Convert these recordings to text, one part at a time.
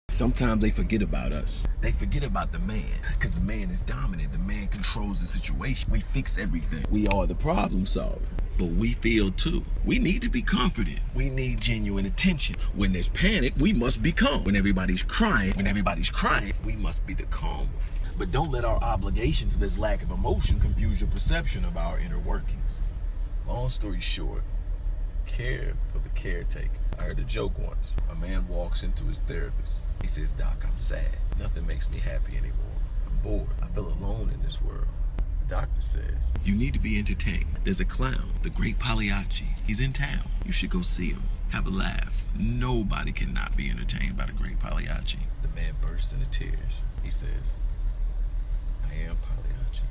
Sometimes they forget about us. They forget about the man, because the man is dominant. The man controls the situation. We fix everything. We are the problem solver. But we feel too. We need to be comforted. We need genuine attention. When there's panic, we must be calm. When everybody's crying, we must be the calm. But don't let our obligation to this lack of emotion confuse your perception of our inner workings. Long story short, care for the caretaker. I heard a joke once. A man walks into his therapist. He says, "Doc, I'm sad. Nothing makes me happy anymore. I'm bored. I feel alone in this world." The doctor says, "You need to be entertained. There's a clown, the great Pagliacci. He's in town. You should go see him. Have a laugh. Nobody cannot be entertained by the great Pagliacci." The man bursts into tears. He says, "I am Pagliacci.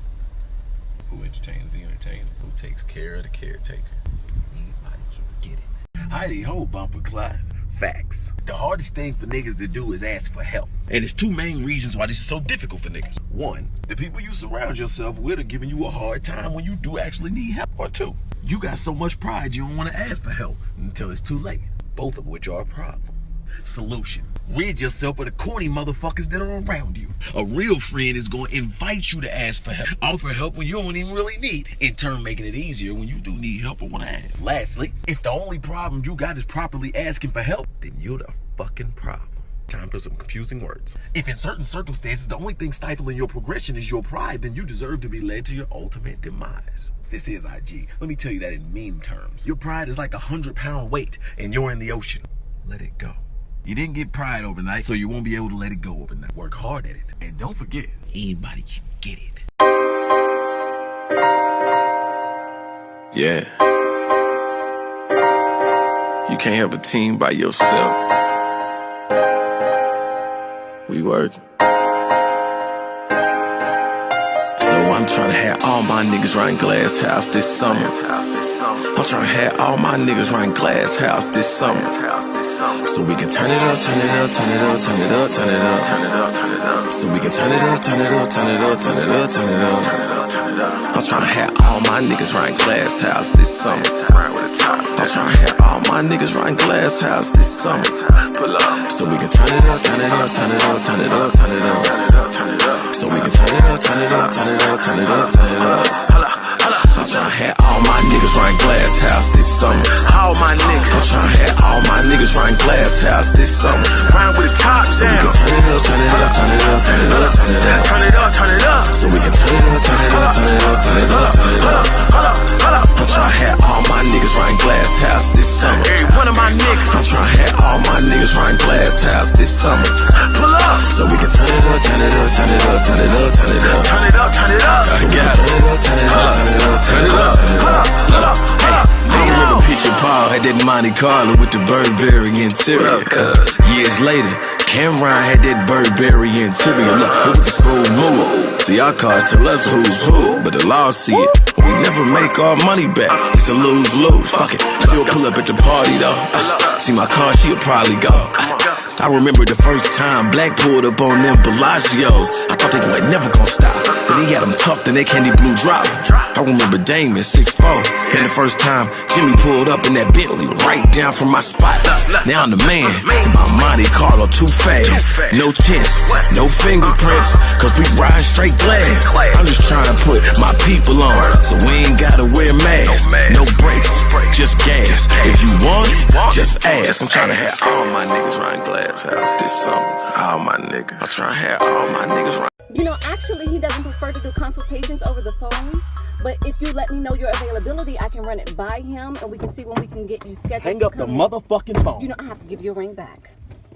Who entertains the entertainer? Who takes care of the caretaker? Anybody can get it." Heidi ho, bumper Clyde. Facts. The hardest thing for niggas to do is ask for help. And there's two main reasons why this is so difficult for niggas. One, the people you surround yourself with are giving you a hard time when you do actually need help. Or two, you got so much pride you don't want to ask for help until it's too late. Both of which are a problem. Solution: rid yourself of the corny motherfuckers that are around you. A real friend is going to invite you to ask for help, offer help when you don't even really need, in turn making it easier when you do need help or want to ask. Lastly, if the only problem you got is properly asking for help, then you're the fucking problem. Time for some confusing words. If in certain circumstances the only thing stifling your progression is your pride, then you deserve to be led to your ultimate demise. This is IG. Let me tell you that in meme terms. Your pride is like a 100-pound weight and you're in the ocean. Let it go. You didn't get pride overnight, so you won't be able to let it go overnight. Work hard at it. And don't forget, anybody can get it. Yeah. You can't have a team by yourself. We work. So I'm trying to have all my niggas running Glass House this summer. I'm trying to have all my niggas running Glass House this summer. So we can turn it up, turn it up, turn it up, turn it up, turn it up, turn it up, turn it up. So we can turn it up, turn it up, turn it up, turn it up, turn it up, turn it up, turn it up. I'm trying to have all my niggas running Glass House this summer. I'm trying to have all my niggas running Glass House this summer. So we can turn it up, turn it up, turn it up, turn it up, turn it up, turn it up, turn it up. So we can turn it up, turn it up, turn it up, turn it up, turn it up. I'm tryna have all my niggas running Glass House this summer. All my niggas. I'm tryna have all my niggas running Glass House this summer. Rhyme with the top down. So we can turn it up, turn it up, turn it up, turn it up, turn it up, turn it up, turn it up. So we can turn it up, turn it up, turn it up, turn it up, turn it up. I'm tryna have all my niggas running Glass House this summer. Every one of my niggas. I'm tryna have all my niggas running Glass House this summer. Pull up. So we can turn it up, turn it up, turn it up, turn it up, turn it up, turn it up, turn it up. So we can turn it up, turn it up, turn it up. Turn it up, turn it up. Hey, I remember Peter Paul had that Monte Carlo with the Burberry interior. Years later, Cameron had that Burberry interior. Look, it was a smooth move. See, our cars tell us who's who, but the law see it. We never make our money back. It's a lose-lose. Fuck it, still pull up at the party though. See my car, she'll probably go. I remember the first time Black pulled up on them Bellagio's. I thought they were never gonna stop. Then he had them tucked in that candy blue drop. I remember Damon 6'4", and the first time Jimmy pulled up in that Bentley right down from my spot. Now I'm the man, and my Monte Carlo too fast. No chance, no fingerprints, cause we ride straight glass. I'm just trying to put my people on, so we ain't gotta wear masks. No brakes, just gas. If you want it, just ask. I'm trying to have all my niggas riding Glass House this summer. All my niggas. I'm trying to have all my niggas riding. You know, actually, he doesn't prefer to do consultations over the phone. But if you let me know your availability, I can run it by him and we can see when we can get you scheduled. Hang up the motherfucking phone. You know, I have to give you a ring back.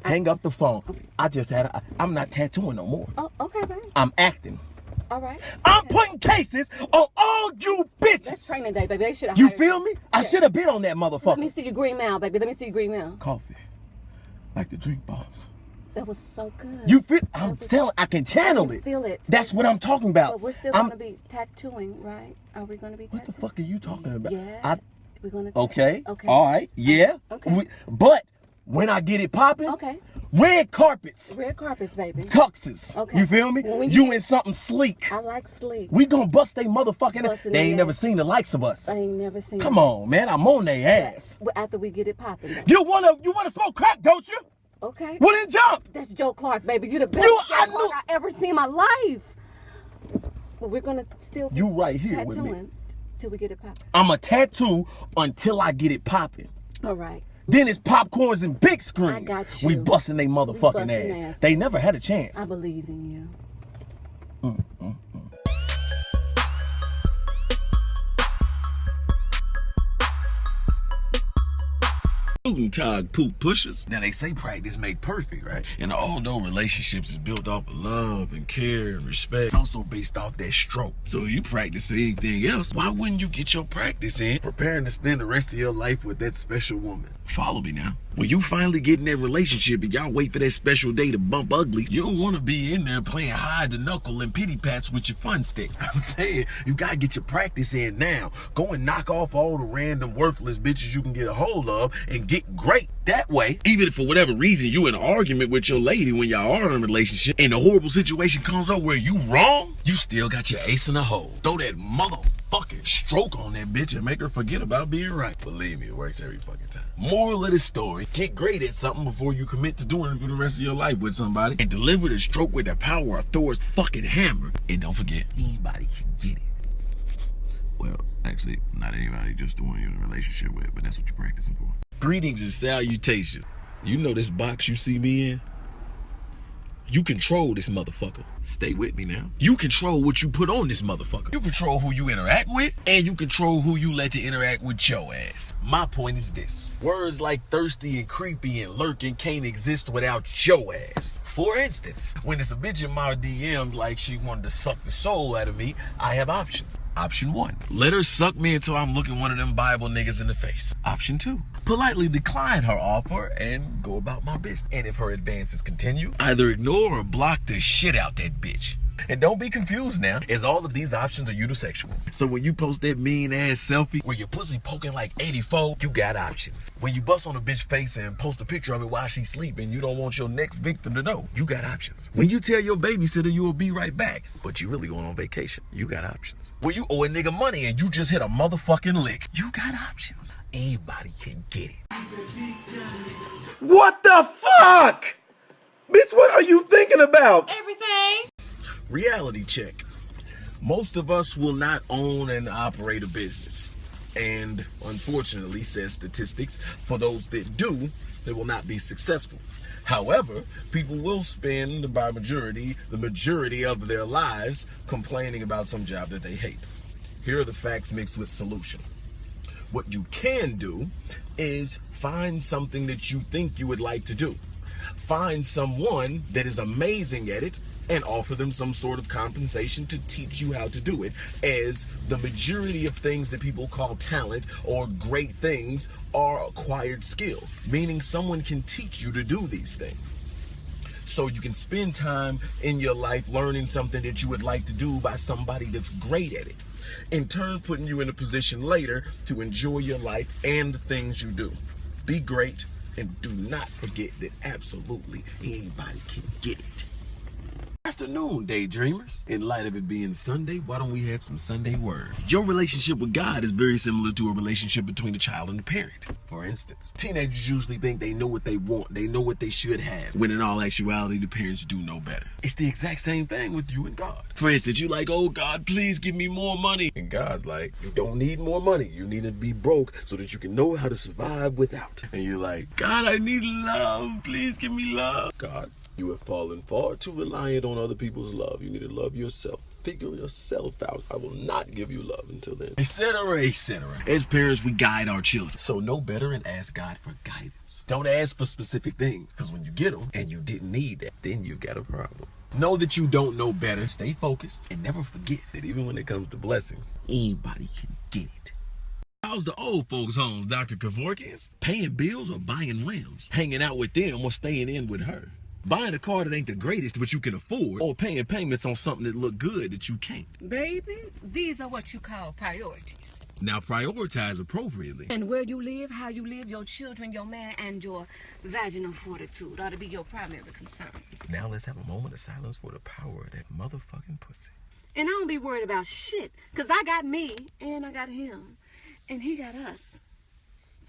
Hang up the phone. Okay. I'm not tattooing no more. Oh, okay, babe. I'm acting. All right. I'm putting cases on all you bitches. That's training day, baby. They should have. You feel me? I should have been on that motherfucker. Let me see your green mail, baby. Let me see your green mail. Coffee. Like the drink balls. That was so good. You feel? I'm telling. I can channel it. Feel it. That's what I'm talking about. But we're still going to be tattooing, right? Are we going to be tattooing? What the fuck are you talking about? Yeah. We're going to. Okay. Okay. All right. Yeah. Okay. But when I get it popping. Okay. Red carpets. Red carpets, baby. Tuxes. Okay. You feel me? You in something sleek. I like sleek. We gonna bust they motherfucking. They ain't never seen the likes of us. I ain't never seen. Come on, man. I'm on their ass. After we get it popping. You wanna smoke crack, don't you? Okay. Well, then jump. That's Joe Clark, baby. You the best You- Joe I Clark knew- I ever seen in my life. But we're gonna still You right here with me. tattooing till we get it popping. I'm a tattoo until I get it popping. All right. Then it's popcorns and big screens. I got you. We busting they motherfucking busting ass. ass. They never had a chance. I believed in you. Tag poop pushers. Now they say practice make perfect, right? And although relationships is built off of love and care and respect, it's also based off that stroke. So if you practice for anything else, why wouldn't you get your practice in preparing to spend the rest of your life with that special woman? Follow me now. When you finally get in that relationship and y'all wait for that special day to bump ugly, you don't want to be in there playing hide the knuckle and pity pats with your fun stick. I'm saying you gotta get your practice in now. Go and knock off all the random worthless bitches you can get a hold of and get great. That way, even if for whatever reason you in an argument with your lady when y'all are in a relationship and a horrible situation comes up where you wrong, you still got your ace in the hole. Throw that motherfucking stroke on that bitch and make her forget about being right. Believe me, it works every fucking time. Moral of the story, get great at something before you commit to doing it for the rest of your life with somebody, and deliver the stroke with the power of Thor's fucking hammer. And don't forget, anybody can get it. Well, actually, not anybody, just the one you're in a relationship with, but that's what you're practicing for. Greetings and salutations. You know this box you see me in? You control this motherfucker. Stay with me now. You control what you put on this motherfucker. You control who you interact with, and you control who you let to interact with your ass. My point is this. Words like thirsty and creepy and lurking can't exist without your ass. For instance, when it's a bitch in my DMs like she wanted to suck the soul out of me, I have options. Option 1, let her suck me until I'm looking one of them Bible niggas in the face. Option 2, politely decline her offer and go about my business. And if her advances continue, either ignore or block the shit out that bitch. And don't be confused now, as all of these options are unisexual. So when you post that mean ass selfie where your pussy poking like 84, you got options. When you bust on a bitch face and post a picture of it while she's sleeping, you don't want your next victim to know, you got options. When you tell your babysitter you will be right back, but you really going on vacation, you got options. When you owe a nigga money and you just hit a motherfucking lick, you got options. Anybody can get it. What the fuck? Bitch, what are you thinking about? Everything. Reality check. Most of us will not own and operate a business. And unfortunately, says statistics, for those that do, they will not be successful. However, people will spend the majority of their lives complaining about some job that they hate. Here are the facts mixed with solution. What you can do is find something that you think you would like to do. Find someone that is amazing at it and offer them some sort of compensation to teach you how to do it, as the majority of things that people call talent or great things are acquired skill, meaning someone can teach you to do these things. So you can spend time in your life learning something that you would like to do by somebody that's great at it, in turn putting you in a position later to enjoy your life and the things you do. Be great, and do not forget that absolutely anybody can get it. Afternoon, daydreamers. In light of it being Sunday, why don't we have some Sunday word? Your relationship with God is very similar to a relationship between a child and a parent. For instance, teenagers usually think they know what they want, they know what they should have, when in all actuality, the parents do know better. It's the exact same thing with you and God. For instance, you like, oh God, please give me more money. And God's like, you don't need more money. You need to be broke so that you can know how to survive without. And you're like, God, I need love. Please give me love. God, you have fallen far too reliant on other people's love. You need to love yourself. Figure yourself out. I will not give you love until then. Etc., etc. As parents, we guide our children. So know better and ask God for guidance. Don't ask for specific things, because when you get them and you didn't need that, then you've got a problem. Know that you don't know better. Stay focused and never forget that even when it comes to blessings, anybody can get it. How's the old folks' homes, Dr. Kevorkian's? Paying bills or buying rims? Hanging out with them or staying in with her? Buying a car that ain't the greatest but you can afford, or paying payments on something that look good that you can't? Baby, these are what you call priorities. Now prioritize appropriately. And where you live, how you live, your children, your man, and your vaginal fortitude ought to be your primary concern. Now let's have a moment of silence for the power of that motherfucking pussy. And I don't be worried about shit, because I got me, and I got him, and he got us.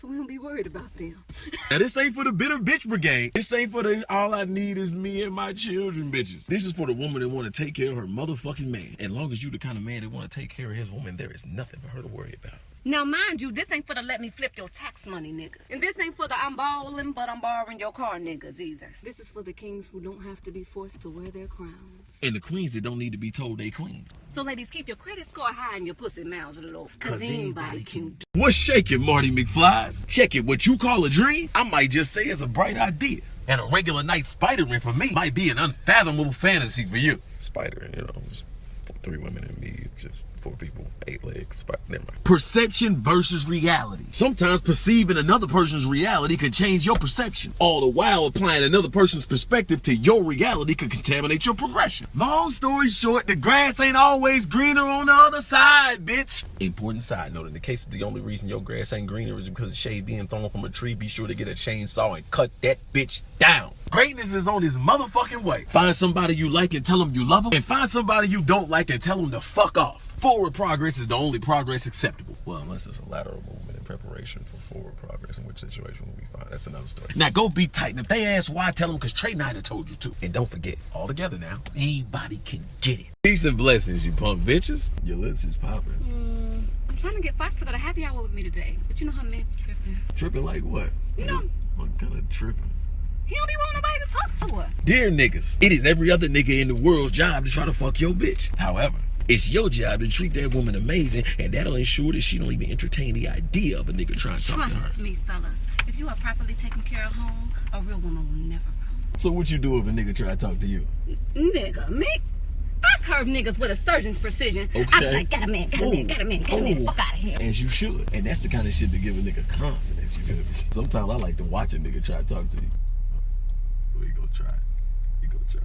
so we don't be worried about them. Now this ain't for the bitter bitch brigade. This ain't for the all I need is me and my children bitches. This is for the woman that want to take care of her motherfucking man. As long as you the kind of man that want to take care of his woman, there is nothing for her to worry about. Now, mind you, this ain't for the let me flip your tax money niggas. And this ain't for the I'm balling, but I'm borrowing your car niggas either. This is for the kings who don't have to be forced to wear their crowns. And the queens that don't need to be told they queens. So, ladies, keep your credit score high and your pussy mouths low. Cause anybody can. What's shaking, Marty McFlies? Check it, what you call a dream, I might just say it's a bright idea. And a regular night spidering for me might be an unfathomable fantasy for you. Spider, you know, just 3 women and me, just 4 people, 8 legs, never mind. Perception versus reality. Sometimes perceiving another person's reality can change your perception. All the while applying another person's perspective to your reality could contaminate your progression. Long story short, the grass ain't always greener on the other side, bitch. Important side note, in the case of the only reason your grass ain't greener is because of shade being thrown from a tree, be sure to get a chainsaw and cut that bitch down. Greatness is on his motherfucking way. Find somebody you like and tell them you love them, and find somebody you don't like and tell them to fuck off. Forward progress is the only progress acceptable. Well, unless it's a lateral movement in preparation for forward progress, in which situation will be fine. That's another story. Now go be tight, and if they ask why, tell them because Trey Knight have told you to. And don't forget, all together now, anybody can get it. Peace and blessings, you punk bitches. Your lips is popping. I'm trying to get Fox to go to happy hour with me today. But you know how men be tripping. Tripping like what? You know. What kind of tripping? He don't be want nobody to talk to her. Dear niggas, it is every other nigga in the world's job to try to fuck your bitch. However, it's your job to treat that woman amazing, and that'll ensure that she don't even entertain the idea of a nigga trying to talk to her. Trust me, fellas. If you are properly taking care of home, a real woman will never run. So what you do if a nigga try to talk to you? Nigga, me? I curve niggas with a surgeon's precision. Okay. I be like, got a man, fuck out of here. As you should. And that's the kind of shit to give a nigga confidence, you feel me? Sometimes I like to watch a nigga try to talk to you. Well, you go try it. You go try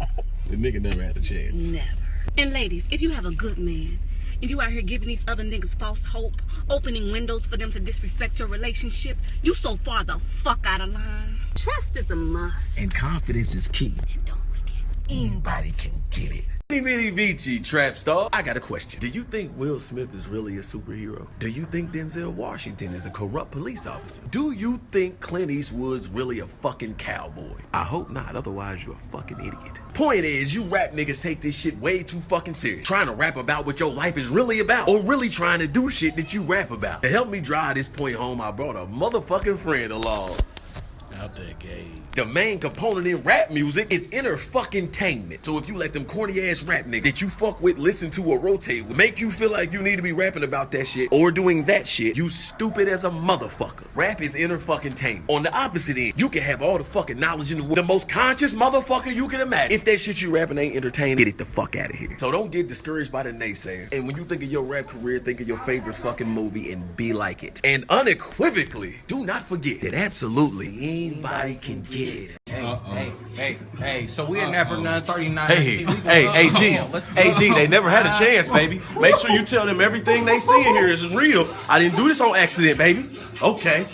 it. The nigga never had a chance. Never. And ladies, if you have a good man, and you out here giving these other niggas false hope, opening windows for them to disrespect your relationship, you so far the fuck out of line. Trust is a must. And confidence is key. And don't forget, Anybody can get it. Vini Vici, trap star. I got a question. Do you think Will Smith is really a superhero? Do you think Denzel Washington is a corrupt police officer? Do you think Clint Eastwood's really a fucking cowboy? I hope not, otherwise you're a fucking idiot. Point is, you rap niggas take this shit way too fucking serious. Trying to rap about what your life is really about, or really trying to do shit that you rap about. To help me drive this point home, I brought a motherfucking friend along. Out there, gay. The main component in rap music is inner fucking tainment. So if you let them corny ass rap niggas that you fuck with, listen to, or rotate with, make you feel like you need to be rapping about that shit or doing that shit, you stupid as a motherfucker. Rap is inner fucking tainment. On the opposite end, you can have all the fucking knowledge in the world, the most conscious motherfucker you can imagine. If that shit you rapping ain't entertaining, get it the fuck out of here. So don't get discouraged by the naysayer. And when you think of your rap career, think of your favorite fucking movie and be like it. And unequivocally, do not forget that absolutely anybody can get it. Hey, so we in there for 939. Hey, G, they never had a chance, baby. Make sure you tell them everything they see in here is real. I didn't do this on accident, baby. Okay.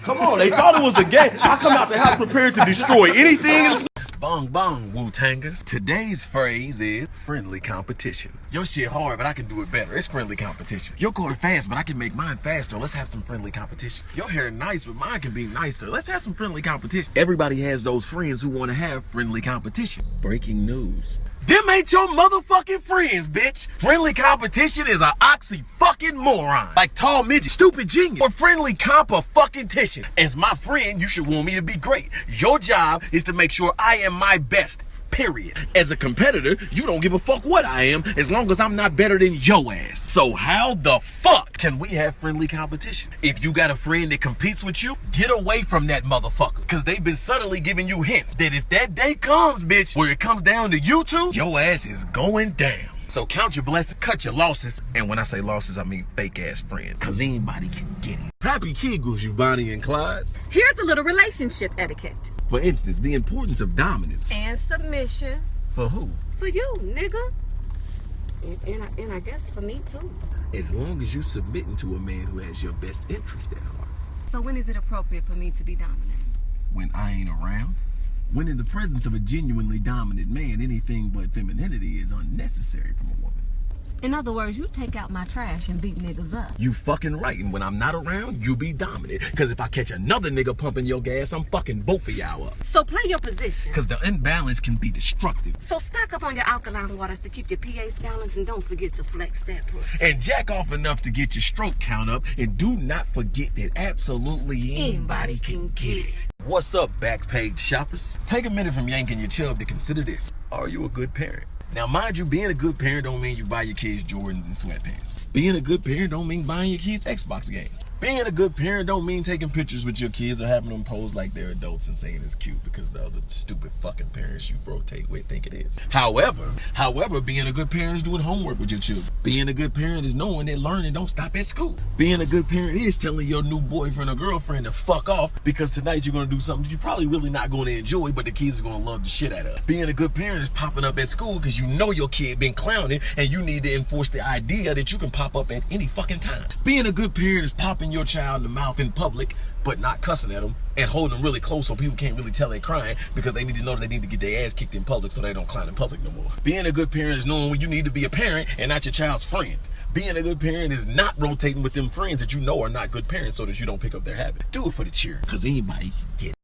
Come on, they thought it was a game. I come out the house prepared to destroy anything. Bong bong, Wu-Tangers. Today's phrase is friendly competition. Your shit hard, but I can do it better. It's friendly competition. Your core fast, but I can make mine faster. Let's have some friendly competition. Your hair nice, but mine can be nicer. Let's have some friendly competition. Everybody has those friends who want to have friendly competition. Breaking news. Them ain't your motherfucking friends, bitch. Friendly competition is a oxy fucking moron. Like tall midget, stupid genius, or friendly comp a fucking tition. As my friend, you should want me to be great. Your job is to make sure I am my best. Period. As a competitor, you don't give a fuck what I am as long as I'm not better than your ass. So how the fuck can we have friendly competition? If you got a friend that competes with you, get away from that motherfucker. Cause they've been subtly giving you hints that if that day comes, bitch, where it comes down to you two, your ass is going down. So count your blessings, cut your losses. And when I say losses, I mean fake ass friends. Cause anybody can get it. Happy Kegels, you Bonnie and Clydes. Here's a little relationship etiquette. For instance, the importance of dominance. And submission. For who? For you, nigga. And I guess for me too. As long as you submitting to a man who has your best interest at heart. So when is it appropriate for me to be dominant? When I ain't around. When in the presence of a genuinely dominant man, anything but femininity is unnecessary from a woman. In other words, you take out my trash and beat niggas up. You fucking right. And when I'm not around, you be dominant. Cause if I catch another nigga pumping your gas, I'm fucking both of y'all up. So play your position. Cause the imbalance can be destructive. So stock up on your alkaline waters to keep your pH balanced, and don't forget to flex that pussy. And jack off enough to get your stroke count up. And do not forget that absolutely anybody can get it. What's up, Backpage shoppers? Take a minute from yanking your chub to consider this. Are you a good parent? Now, mind you, being a good parent don't mean you buy your kids Jordans and sweatpants. Being a good parent don't mean buying your kids Xbox games. Being a good parent don't mean taking pictures with your kids or having them pose like they're adults and saying it's cute because the other stupid fucking parents you rotate with think it is. However, being a good parent is doing homework with your children. Being a good parent is knowing that learning don't stop at school. Being a good parent is telling your new boyfriend or girlfriend to fuck off because tonight you're gonna do something that you're probably really not gonna enjoy, but the kids are gonna love the shit out of. Being a good parent is popping up at school because you know your kid been clowning and you need to enforce the idea that you can pop up at any fucking time. Being a good parent is popping your child in the mouth in public, but not cussing at them and holding them really close so people can't really tell they're crying because they need to know that they need to get their ass kicked in public so they don't clown in public no more. Being a good parent is knowing when you need to be a parent and not your child's friend. Being a good parent is not rotating with them friends that you know are not good parents so that you don't pick up their habit. Do it for the cheer, because anybody can get it.